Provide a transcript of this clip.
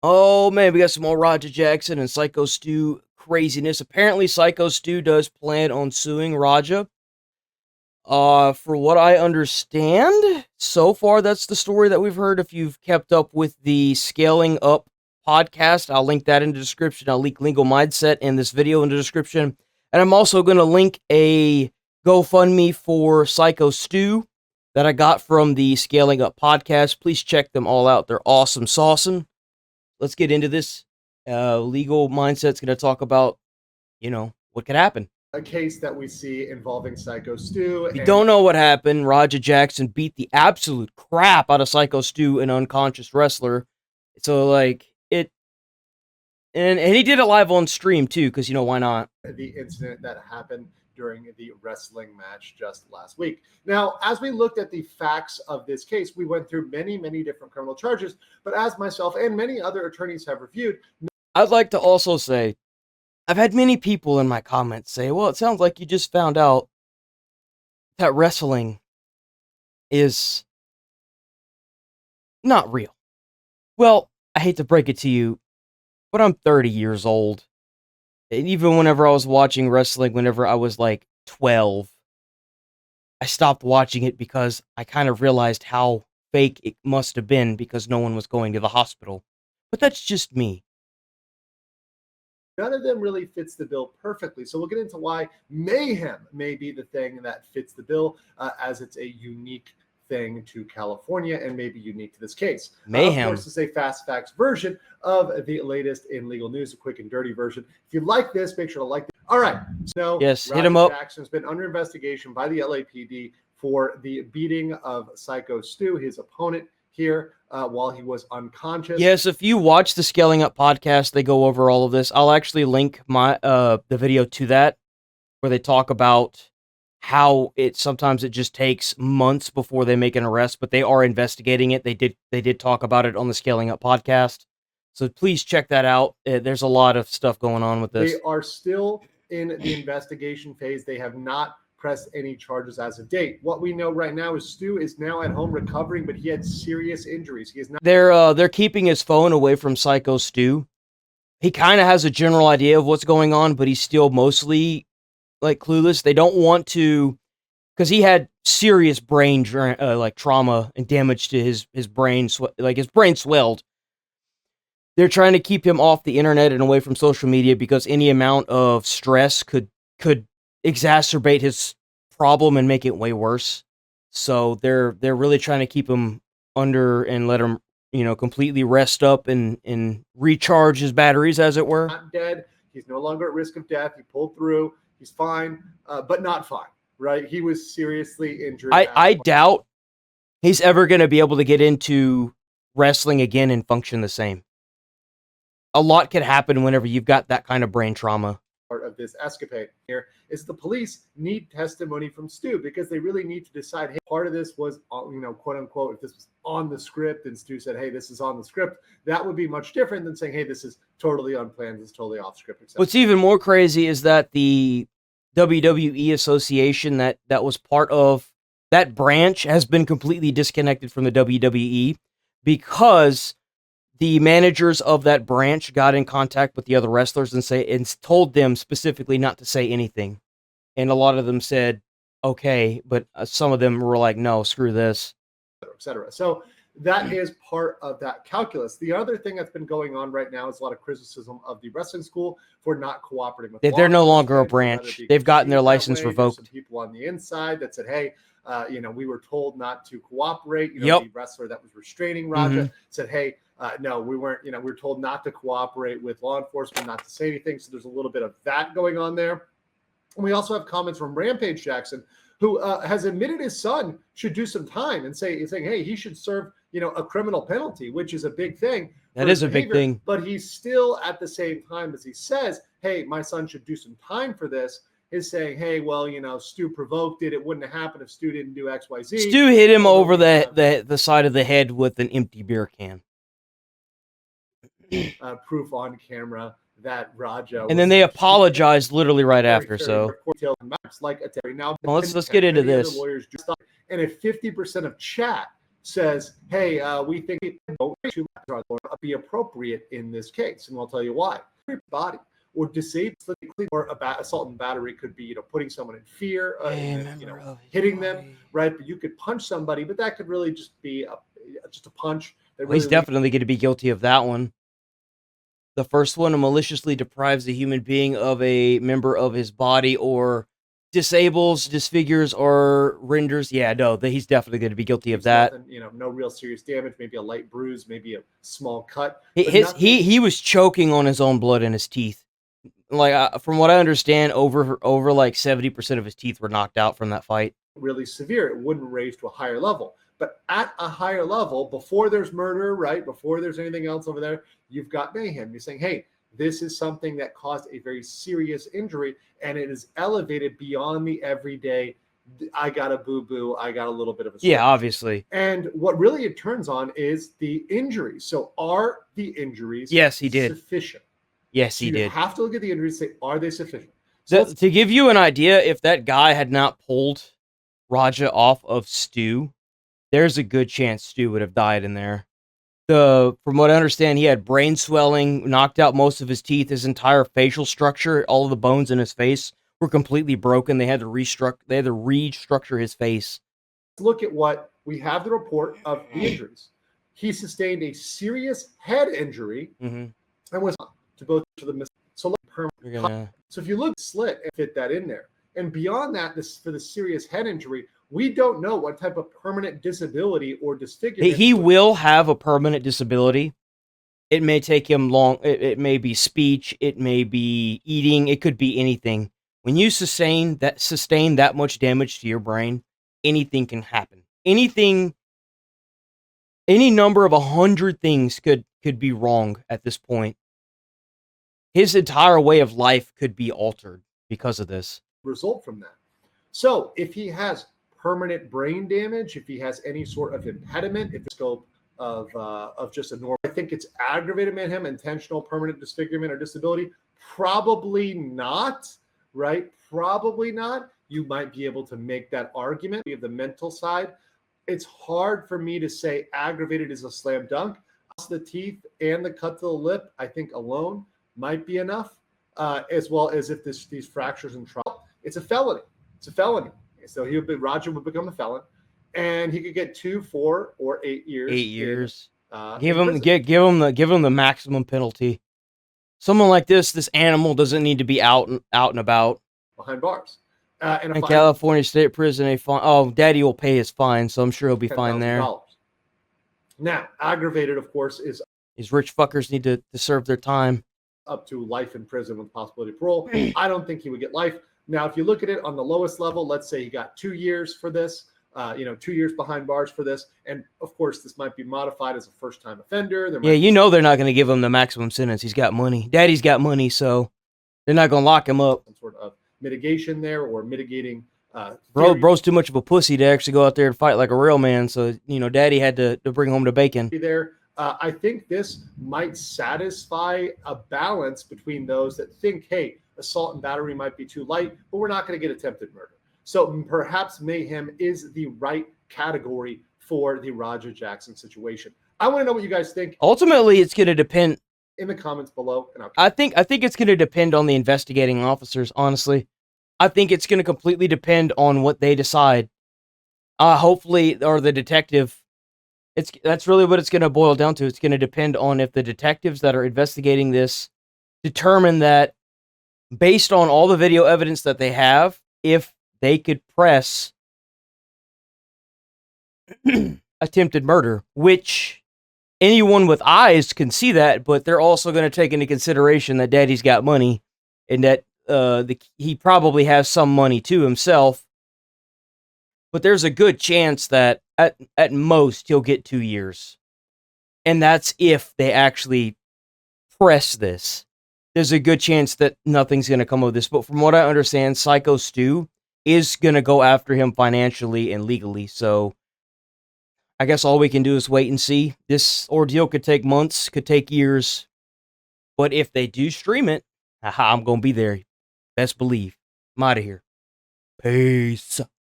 Oh man, we got some more Roger Jackson and Syko Stu craziness. Apparently, Syko Stu does plan on suing Raja. For what I understand, so far that's the story that we've heard. If you've kept up with the Scaling Up podcast, I'll link that in the description. I'll link Legal Mindset in this video in the description. And I'm also going to link a GoFundMe for Syko Stu that I got from the Scaling Up podcast. Please check them all out. They're awesome saucing. Let's get into this. Legal Mindset's going to talk about, what could happen. A case that we see involving Syko Stu. If you don't know what happened, Roger Jackson beat the absolute crap out of Syko Stu, an unconscious wrestler. So, and he did it live on stream, too, because, why not? The incident that happened during the wrestling match just last week. Now, as we looked at the facts of this case, we went through many, many different criminal charges, but as myself and many other attorneys have reviewed... I'd like to also say, I've had many people in my comments say, well, it sounds like you just found out that wrestling is not real. Well, I hate to break it to you, but I'm 30 years old. And even whenever I was watching wrestling, whenever I was like 12, I stopped watching it because I kind of realized how fake it must have been because no one was going to the hospital. But that's just me. None of them really fits the bill perfectly. So we'll get into why Mayhem may be the thing that fits the bill, as it's a unique thing to California and maybe unique to this case. Mayhem. Of course, this is a fast facts version of the latest in legal news, a quick and dirty version. If you like this, make sure to like it. All right. So yes, hit him up. Jackson's been under investigation by the LAPD for the beating of Syko Stu, his opponent here, while he was unconscious. Yes, if you watch the Scaling Up podcast, they go over all of this. I'll actually link the video to that, where they talk about how sometimes it just takes months before they make an arrest, but they are investigating it. They did talk about it on the Scaling Up podcast. So please check that out. There's a lot of stuff going on with this. They are still in the investigation phase. They have not pressed any charges as of date. What we know right now is Stu is now at home recovering, but he had serious injuries. He is not. They're keeping his phone away from Syko Stu. He kind of has a general idea of what's going on, but he's still mostly clueless. They don't want to, because he had serious brain trauma and damage to his brain. His brain swelled. They're trying to keep him off the internet and away from social media because any amount of stress could exacerbate his problem and make it way worse. So they're really trying to keep him under and let him, completely rest up and recharge his batteries, as it were. Not dead. He's no longer at risk of death. He pulled through. He's fine, but not fine, right? He was seriously injured. I doubt he's ever going to be able to get into wrestling again and function the same. A lot could happen whenever you've got that kind of brain trauma. Part of this escapade here is the police need testimony from Stu because they really need to decide, hey, part of this was, quote unquote, if this was on the script and Stu said, hey, this is on the script, that would be much different than saying, hey, this is totally unplanned, this is totally off script, etc. What's even more crazy is that the WWE association that was part of that branch has been completely disconnected from the WWE because the managers of that branch got in contact with the other wrestlers and told them specifically not to say anything. And a lot of them said, okay, but some of them were like, no, screw this. Etc. So that is part of that calculus. The other thing that's been going on right now is a lot of criticism of the wrestling school for not cooperating with. They're no longer a branch. They've gotten their license revoked. Some people on the inside that said, hey, we were told not to cooperate. Yep. The wrestler that was restraining Raja said, hey, no, we weren't, we were told not to cooperate with law enforcement, not to say anything. So there's a little bit of that going on there. And we also have comments from Rampage Jackson, who has admitted his son should do some time and saying, hey, he should serve, a criminal penalty, which is a big thing. That is a big thing. But he's still, at the same time as he says, hey, my son should do some time for this, is saying, hey, well, Stu provoked it. It wouldn't have happened if Stu didn't do X, Y, Z. Stu hit him over the side of the head with an empty beer can. Proof on camera that Raja. And then they apologized literally right after. So like a Terry. Now, let's get into this. And if 50% of chat says, hey, we think it won't be appropriate in this case. And we'll tell you why. Body or disable or assault and battery could be, putting someone in fear, hitting them, right? But you could punch somebody, but that could really just be just a punch. Well, he's definitely going to be guilty of that one. The first one, maliciously deprives a human being of a member of his body or disables, disfigures, or renders. Yeah, no, he's definitely going to be guilty of that. Nothing, no real serious damage, maybe a light bruise, maybe a small cut. He was choking on his own blood in his teeth. Like, from what I understand, over like 70% of his teeth were knocked out from that fight. Really severe, it wouldn't raise to a higher level. But at a higher level, before there's murder, right? Before there's anything else over there, you've got mayhem. You're saying, hey, this is something that caused a very serious injury, and it is elevated beyond the everyday, I got a boo-boo, I got a little bit of a... Yeah, obviously. And what really it turns on is the injuries. So are the injuries sufficient? Yes, he did. You have to look at the injuries and say, are they sufficient? To give you an idea, if that guy had not pulled Raja off of Stu, there's a good chance Stu would have died in there. From what I understand, he had brain swelling, knocked out most of his teeth, his entire facial structure, all of the bones in his face were completely broken. They had to restructure his face. Look at what we have, the report of the injuries. He sustained a serious head injury and was to both of the so if you look slit and fit that in there, and beyond that, for the serious head injury, we don't know what type of permanent disability or disfigurement. He will have a permanent disability. It may take him long. It may be speech. It may be eating. It could be anything. When you sustain that much damage to your brain, anything can happen. Anything, any number of 100 things could be wrong at this point. His entire way of life could be altered because of this. Result from that. So if he has permanent brain damage, if he has any sort of impediment, if the scope of just a normal, I think it's aggravated mayhem, intentional permanent disfigurement or disability, probably not, right? Probably not. You might be able to make that argument. We have the mental side. It's hard for me to say aggravated is a slam dunk. The teeth and the cut to the lip, I think alone might be enough, as well as if these fractures and trouble. It's a felony. It's a felony. So Raja would become a felon, and he could get 2, 4, or 8 years. 8 years. Give him the maximum penalty. Someone like this animal doesn't need to be out and about behind bars. In California State Prison, a fine. Oh, Daddy will pay his fine, so I'm sure he'll be fine there. Now, aggravated, of course, is these rich fuckers need to serve their time. Up to life in prison with possibility of parole. I don't think he would get life. Now, if you look at it on the lowest level, let's say he got 2 years for this, 2 years behind bars for this. And of course, this might be modified as a first-time offender. They're not going to give him the maximum sentence. He's got money. Daddy's got money, so they're not going to lock him up. Some sort of mitigation there, or mitigating. Bro's too much of a pussy to actually go out there and fight like a real man. So, Daddy had to bring home the bacon. There. I think this might satisfy a balance between those that think, hey, assault and battery might be too light, but we're not going to get attempted murder. So perhaps mayhem is the right category for the Raja Jackson situation. I want to know what you guys think. Ultimately, it's going to depend in the comments below. I think it's going to depend on the investigating officers, honestly. I think it's going to completely depend on what they decide. Hopefully, or the detective. That's really what it's going to boil down to. It's going to depend on if the detectives that are investigating this determine that, based on all the video evidence that they have, if they could press attempted murder, which anyone with eyes can see that, but they're also going to take into consideration that Daddy's got money and that he probably has some money too himself. But there's a good chance that at most he'll get 2 years. And that's if they actually press this. There's a good chance that nothing's going to come of this. But from what I understand, Syko Stu is going to go after him financially and legally. So I guess all we can do is wait and see. This ordeal could take months, could take years. But if they do stream it, I'm going to be there. Best believe. I'm out of here. Peace.